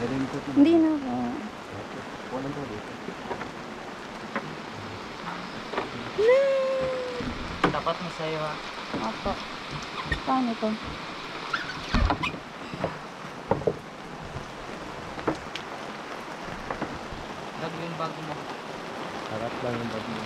Hindi na po. Walang po dito. Dapat mo sa'yo ha. Opo. Paano to? Lag yung bago mo. Harap lang yung bag mo.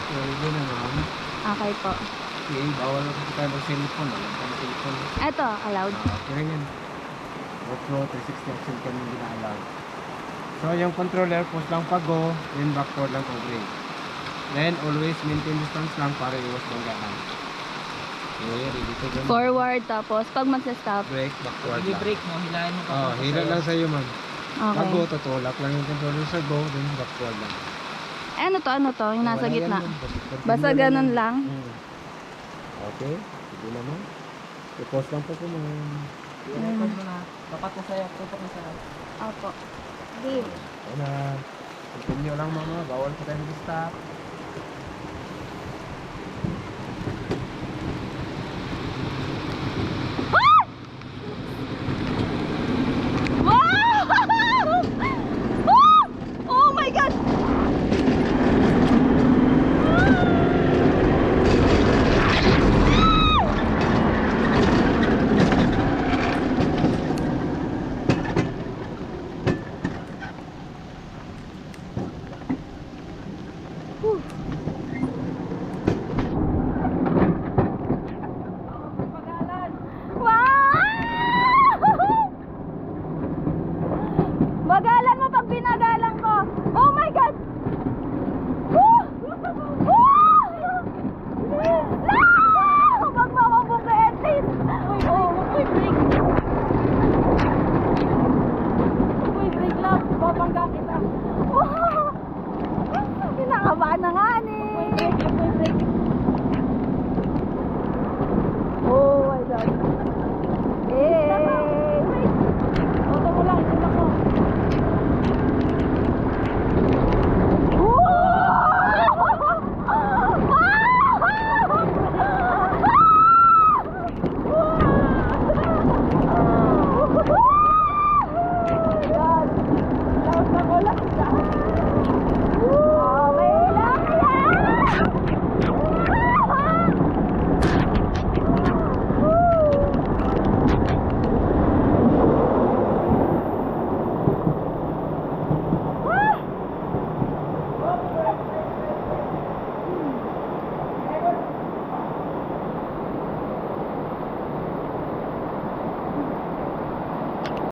Pwede na ma'am. Okay po. Okay, bawal na kasi tayo mag-cellphone. Alam ka mag-cellphone. Eto, allowed. Okay lang yan. GoPro 360 action cam yung gina-allow. So yung controller, push lang pag go, then backward lang pag brake. Then always maintain distance lang para iwas banggaan. Okay, ready to go. Forward, tapos pag magsa-stop. Brake, backward lang. I-break mo, hilahin mo pa. Oh, hila lang sa'yo ma'am. Pag go, Okay. tutulak lang yung controller sa go, then backward lang. Ano to? Yung nasa Wala yan, gitna. ma'am. Continue Basta ganun lang. Hmm. Okay, sige naman. I-pause lang po po ma'am. I-record mo na. Dapat mo sa'yo. Tutok mo sa'yo. Opo. Game. Ayan na. Continue lang mama, bawal pa tayo mag-stop.